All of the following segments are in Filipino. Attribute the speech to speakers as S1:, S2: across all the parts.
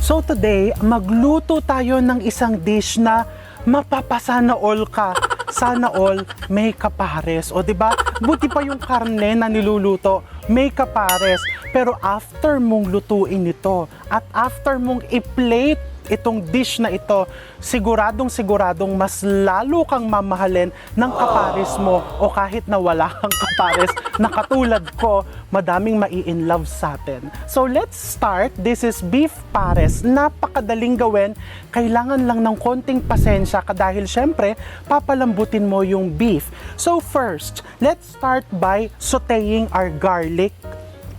S1: So today, magluto tayo ng isang dish na mapapasana all ka. Sana all may kapares. O 'di ba? Buti pa yung karne na niluluto, may kapares. Pero after mong lutuin ito at after mong i-plate itong dish na ito, siguradong mas lalo kang mamahalin ng kapares mo, o kahit na wala kang kapares na katulad ko, madaming mai-inlove sa atin. So let's start. This is beef pares. Napakadaling gawin. Kailangan lang ng konting pasensya ka dahil syempre papalambutin mo yung beef. So first, let's start by sauteing our garlic,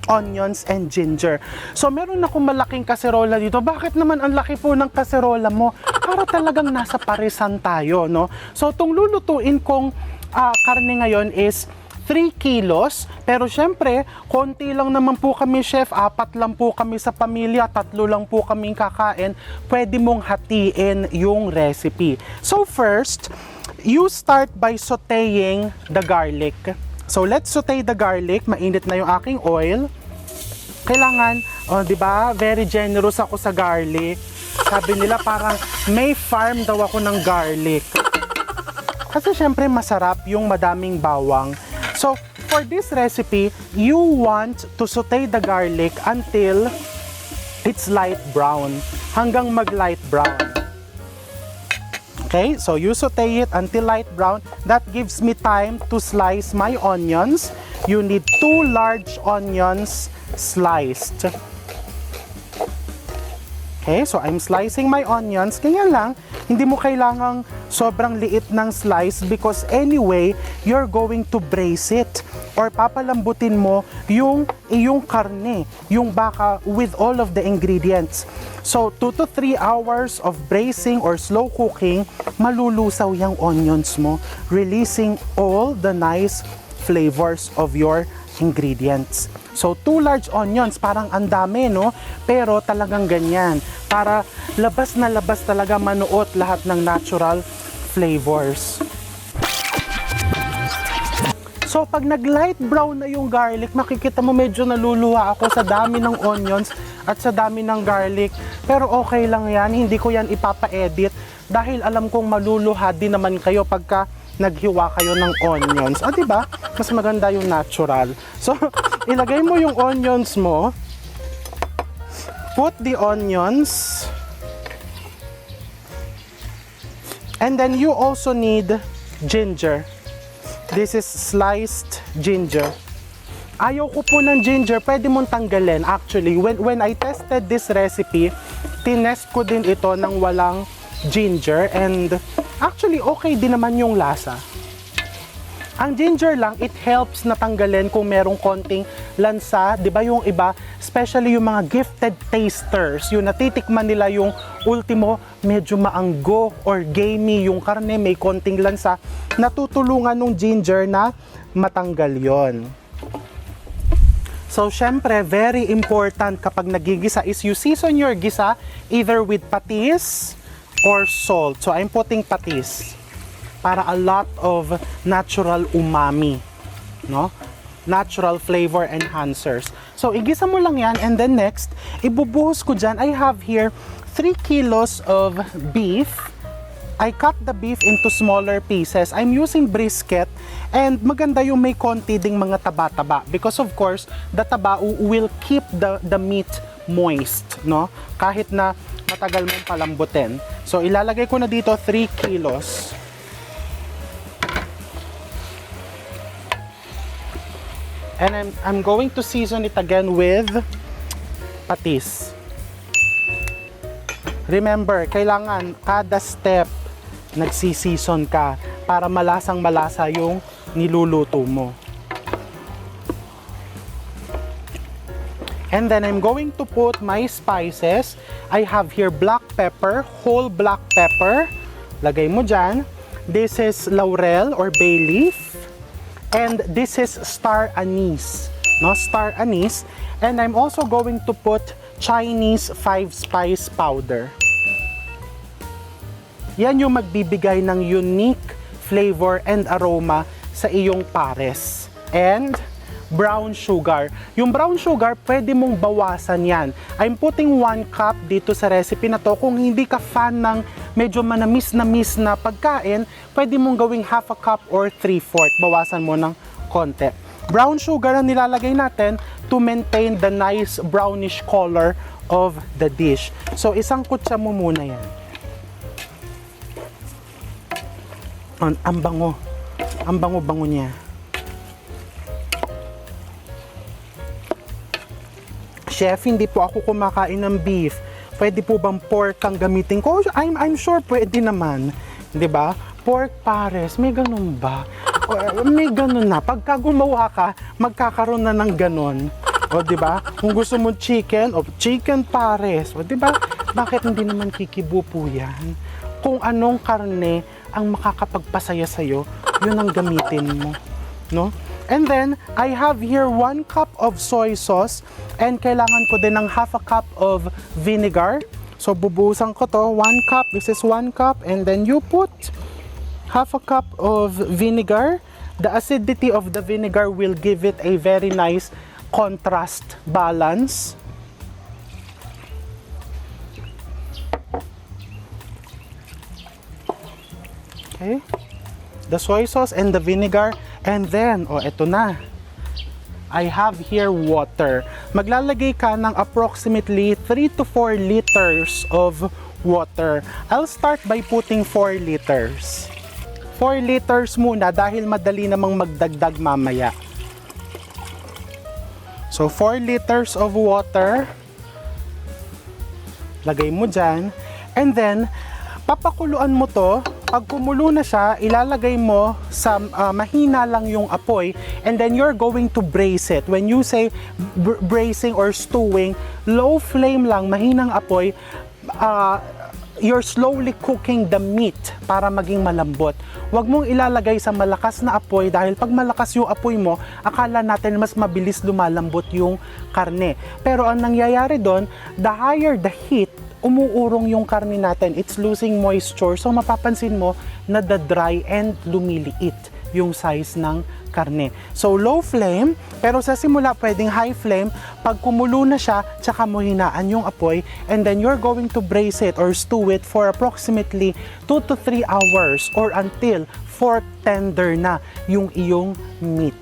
S1: onions, and ginger. So meron akong malaking kaserola dito. Bakit naman ang laki po ng kaserola mo? Para talagang nasa parisan tayo, no? So itong lulutuin kong karne ngayon is 3 kilos. Pero syempre, konti lang naman po kami, chef. 4 lang po kami sa pamilya. 3 lang po kaming kakain. Pwede mong hatiin yung recipe. So first, you start by sauteing the garlic. So let's saute the garlic. Mainit na yung aking oil. Kailangan, di ba, very generous ako sa garlic. Sabi nila parang may farm daw ako ng garlic. Kasi syempre masarap yung madaming bawang. So for this recipe, you want to saute the garlic until it's light brown. Hanggang mag-light brown. Okay, so you saute it until light brown. That gives me time to slice my onions. You need 2 large onions sliced. Okay, so I'm slicing my onions. Ganyan lang, hindi mo kailangang sobrang liit ng slice because anyway, you're going to braise it or papalambutin mo yung iyong karne, yung baka with all of the ingredients. So 2 to 3 hours of braising or slow cooking, malulusaw yung onions mo, releasing all the nice flavors of your ingredients. So 2 large onions, parang ang dami, no? Pero talagang ganyan, para labas na labas talaga manuot lahat ng natural flavors. So pag nag-light brown na yung garlic, makikita mo medyo naluluha ako sa dami ng onions at sa dami ng garlic. Pero okay lang yan, hindi ko yan ipapa-edit dahil alam kong maluluha din naman kayo pagka naghiwa kayo ng onions. O diba? Mas maganda yung natural. So ilagay mo yung onions mo. Put the onions. And then you also need ginger. This is sliced ginger. Ayaw ko po ng ginger, pwede mong tanggalin. Actually, when I tested this recipe, tinest ko din ito ng walang ginger and actually okay din naman yung lasa. Ang ginger lang, it helps na tanggalin kung merong konting lansa, 'di ba yung iba, especially yung mga gifted tasters, yung natitikman nila yung ultimo, medyo maanggo or gamey yung karne, may konting lansa, natutulungan ng ginger na matanggal yon. So syempre, very important kapag nagigisa is you season your gisa either with patis or salt. So I'm putting patis para a lot of natural umami, no? Natural flavor enhancers. So igisa mo lang yan and then next, ibubuhos ko dyan. I have here 3 kilos of beef. I cut the beef into smaller pieces. I'm using brisket and maganda yung may konti ding mga taba-taba because of course, the taba will keep the meat moist, no? Kahit na matagal mong palambutin. So ilalagay ko na dito 3 kilos. And I'm going to season it again with patis. Remember, kailangan kada step nagsisison ka para malasang malasa yung niluluto mo. And then I'm going to put my spices. I have here black pepper, whole black pepper. Lagay mo dyan. This is laurel or bay leaf. And this is star anise, no? Star anise. And I'm also going to put Chinese 5-spice powder. Yan yung magbibigay ng unique flavor and aroma sa iyong pares. And brown sugar. Yung brown sugar, pwede mong bawasan yan. I'm putting 1 cup dito sa recipe na to. Kung hindi ka fan ng medyo manamis na pagkain, pwede mong gawing half a cup or 3/4. Bawasan mo ng konti. Brown sugar ang nilalagay natin to maintain the nice brownish color of the dish. So, isang kutsa mo muna yan. Ang bango. Ang bango-bango niya. Chef, hindi po ako kumakain ng beef. Pwede po bang pork ang gamitin ko? I'm sure pwede naman. 'Di ba? Pork pares, may ganun ba? May ganun na. Pagka gumawa ka, magkakaroon na ng ganun. O, di ba? Kung gusto mo chicken, o chicken pares. O, di ba? Bakit hindi naman kikibupo yan? Kung anong karne ang makakapagpasaya sa'yo, yun ang gamitin mo. No? And then, I have here 1 cup of soy sauce and kailangan ko din ng half a cup of vinegar. So, bubuhusan ko to. 1 cup. This is 1 cup. And then you put half a cup of vinegar. The acidity of the vinegar will give it a very nice contrast balance. Okay. The soy sauce and the vinegar. And then, eto na. I have here water. Maglalagay ka ng approximately 3 to 4 liters of water. I'll start by putting 4 liters. 4 liters muna dahil madali namang magdagdag mamaya. So, 4 liters of water. Lagay mo dyan. And then, papakuluan mo to. Pag kumulo na siya, ilalagay mo sa mahina lang yung apoy. And then, you're going to braise it. When you say braising or stewing, low flame lang, mahinang apoy, you're slowly cooking the meat para maging malambot. Huwag mong ilalagay sa malakas na apoy dahil pag malakas yung apoy mo, akala natin mas mabilis lumalambot yung karne. Pero ang nangyayari doon, the higher the heat, umuurong yung karne natin. It's losing moisture. So mapapansin mo na dry and lumiliit yung size ng karne. So low flame, pero sa simula pwedeng high flame. Pag kumulo na siya, tsaka mo hinaan yung apoy and then you're going to braise it or stew it for approximately 2 to 3 hours or until fork tender na yung iyong meat.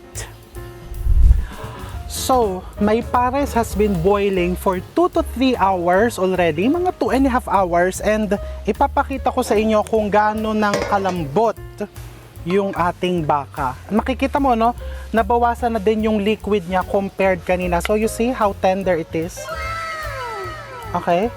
S1: So, my pares has been boiling for 2 to 3 hours already, mga 2.5 hours, and ipapakita ko sa inyo kung gaano ng kalambot yung ating baka. Makikita mo, no? Nabawasan na din yung liquid niya compared kanina. So, you see how tender it is? Okay?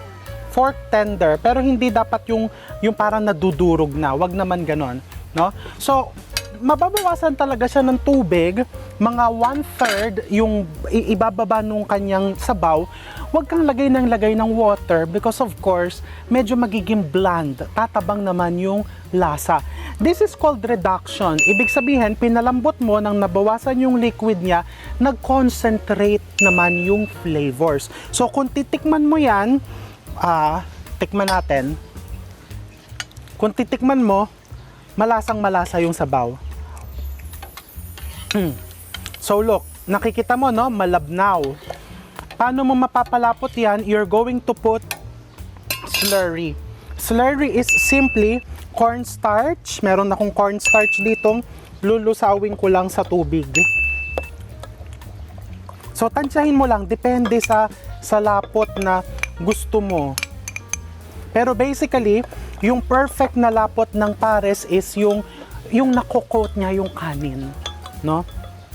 S1: Fork tender. Pero hindi dapat yung parang nadudurog na. Wag naman ganon. No? So, mababawasan talaga siya ng tubig, mga 1/3 yung ibababa nung kanyang sabaw. Huwag kang lagay ng water because of course, medyo magiging bland. Tatabang naman yung lasa. This is called reduction. Ibig sabihin, pinalambot mo nang nabawasan yung liquid niya, nag-concentrate naman yung flavors. So, kung titikman mo yan, tikman natin. Kung titikman mo, malasang-malasa yung sabaw. So look, nakikita mo, no? Malabnaw. Paano mo mapapalapot yan? You're going to put slurry. Slurry is simply cornstarch. Meron akong cornstarch dito. Lulusawin ko lang sa tubig. So tansyahin mo lang, depende sa lapot na gusto mo. Pero basically, yung perfect na lapot ng pares is yung nakukot niya yung kanin, no?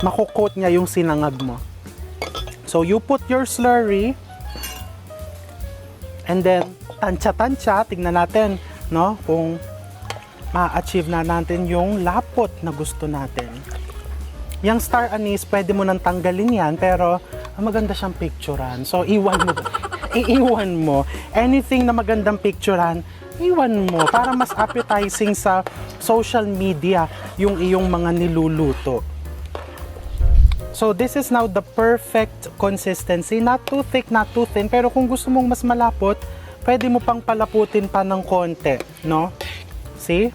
S1: Makukot niya yung sinangag mo. So you put your slurry and then tansya-tansya, tignan natin, no? Kung ma-achieve na natin yung lapot na gusto natin. Yung star anise, pwede mo nang tanggalin yan, pero maganda siyang picturean. So iiwan mo. Anything na magandang picturean, iwan mo para mas appetizing sa social media yung iyong mga niluluto. So this is now the perfect consistency. Not too thick, not too thin. Pero kung gusto mong mas malapot, pwede mo pang palaputin pa ng konti, no? See?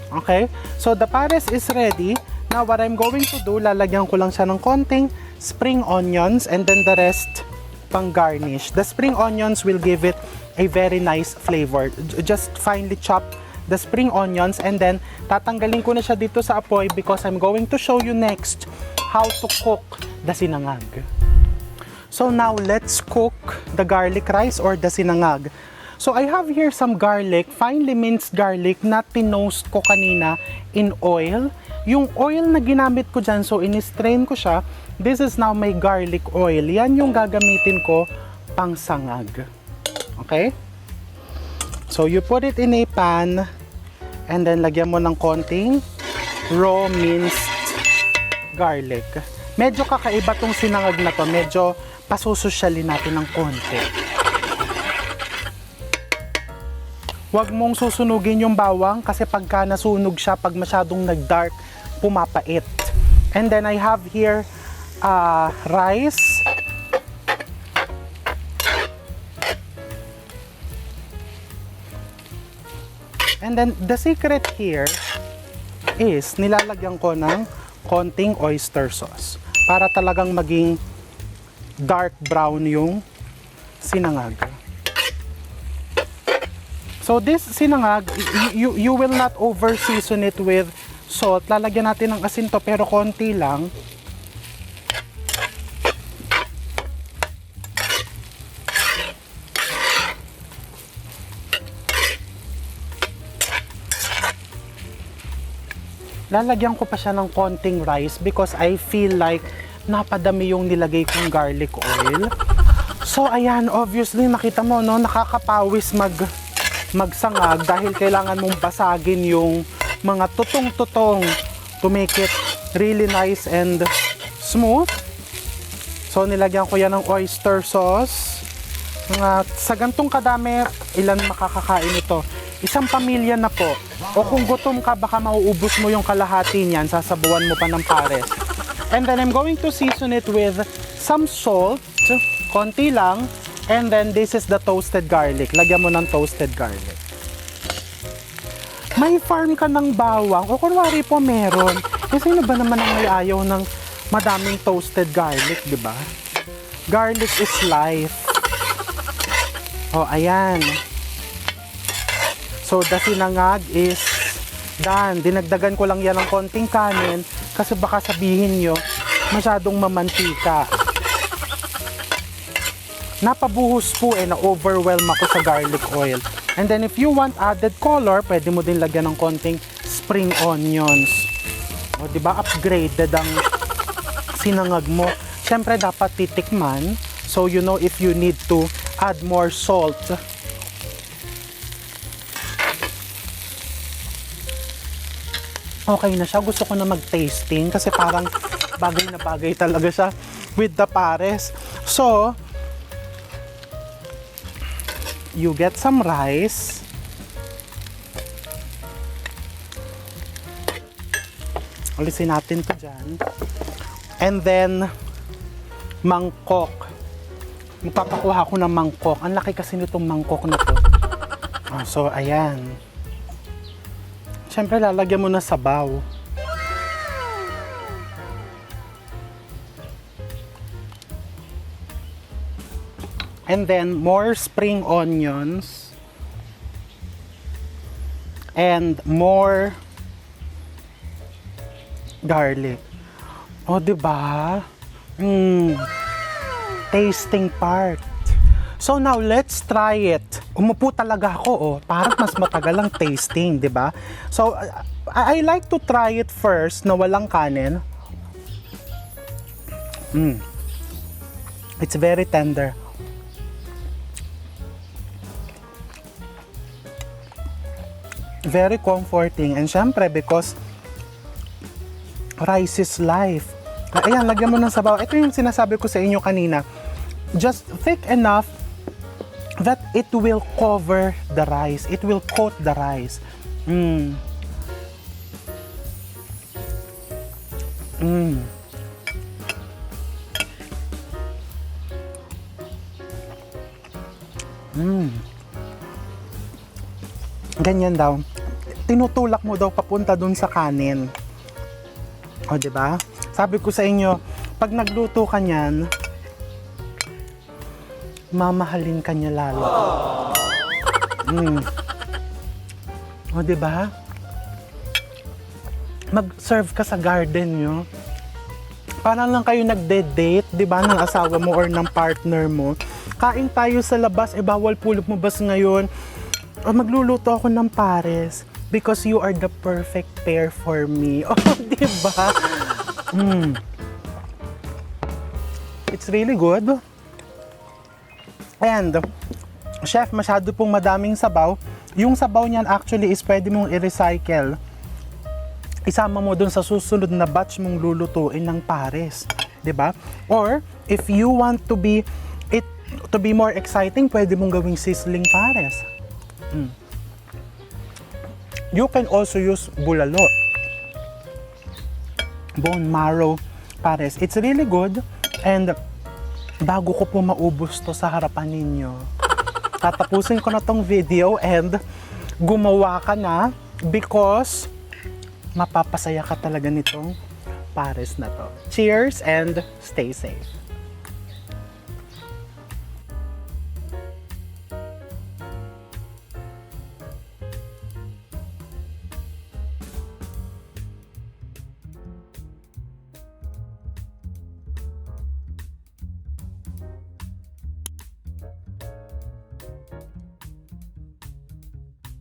S1: Okay? So the pares is ready. Now, what I'm going to do, lalagyan ko lang siya ng konting spring onions and then the rest pang garnish. The spring onions will give it a very nice flavor. Just finely chop the spring onions and then tatanggalin ko na siya dito sa apoy because I'm going to show you next how to cook the sinangag. So now, let's cook the garlic rice or the sinangag. So I have here some garlic, finely minced garlic na tinost ko kanina in oil. Yung oil na ginamit ko dyan, so in-strain ko siya. This is now my garlic oil. Yan yung gagamitin ko pang sangag. Okay? So you put it in a pan and then lagyan mo ng konting raw minced garlic. Medyo kakaiba tong sinangag na to. Medyo pasusosyalin natin ng konti. Huwag mong susunugin yung bawang kasi pagka nasunog siya, pag masyadong nag-dark, pumapait. And then I have here rice. And then the secret here is nilalagyan ko ng konting oyster sauce para talagang maging dark brown yung sinangag. So this sinangag, you will not over season it with salt. Lalagyan natin ng asin to pero konti lang. Lalagyan ko pa siya ng konting rice because I feel like napadami yung nilagay kong garlic oil. So ayan, obviously nakita mo no, nakakapawis magsangag dahil kailangan mong basagin yung mga tutong-tutong to make it really nice and smooth. So nilagyan ko yan ng oyster sauce. Sa gantong kadami, ilan makakakain ito? Isang pamilya na po. O kung gutom ka, baka mauubos mo yung kalahati niyan, sasabuan mo pa ng pares. And then I'm going to season it with some salt, konti lang. And then this is the toasted garlic. Lagyan mo ng toasted garlic. May farm ka ng bawang, o kunwari po meron. Sino ba naman ang may ayaw ng madaming toasted garlic, di ba? Garlic is life. O, ayan. So, the sinangag is done. Dinagdagan ko lang yan ng konting kanin kasi baka sabihin nyo, masyadong mamantika. Napabuhos po na-overwhelm ako sa garlic oil. And then if you want added color, pwede mo din lagyan ng konting spring onions. O, diba? Upgraded ang sinangag mo. Siyempre, dapat titikman. So, you know if you need to add more salt. Okay na siya. Gusto ko na mag-tasting kasi parang bagay na bagay talaga siya with the pares. So, you get some rice. Alisin natin to dyan. And then, mangkok. Magpapakuha ko ng mangkok. Ang laki kasi nitong mangkok na to. So, ayan. Siyempre, lalagyan mo na sabaw. And then, more spring onions. And more garlic. O, diba? Tasting part. So now, let's try it. Umupo talaga ako, oh. Parang mas matagal ang tasting, di ba? So, I like to try it first na walang kanin. It's very tender. Very comforting. And syempre, because rice is life. Ayan, lagyan mo ng sabaw. Ito yung sinasabi ko sa inyo kanina. Just thick enough that it will cover the rice. It will coat the rice. Ganyan daw. Tinutulak mo daw papunta dun sa kanin. O, di ba? Sabi ko sa inyo, pag nagluto ka niyan, mamahalin ka niya lalo. O, di ba? Mag-serve ka sa garden nyo. Parang lang kayo nagde-date, di ba, ng asawa mo or ng partner mo. Kain tayo sa labas, bawal po lumabas ngayon. O, magluluto ako ng pares because you are the perfect pair for me. Oh, di ba? It's really good. And, chef, masyado pong madaming sabaw. Yung sabaw niyan actually is pwede mong i-recycle. Isama mo dun sa susunod na batch mong lulutuin ng pares. 'Di ba? Or, if you want to be more exciting, pwede mong gawing sizzling pares. You can also use bulalo. Bone marrow pares. It's really good. And bago ko po maubos to sa harapan ninyo, tatapusin ko na tong video and gumawa ka na because mapapasaya ka talaga nitong pares na to. Cheers and stay safe.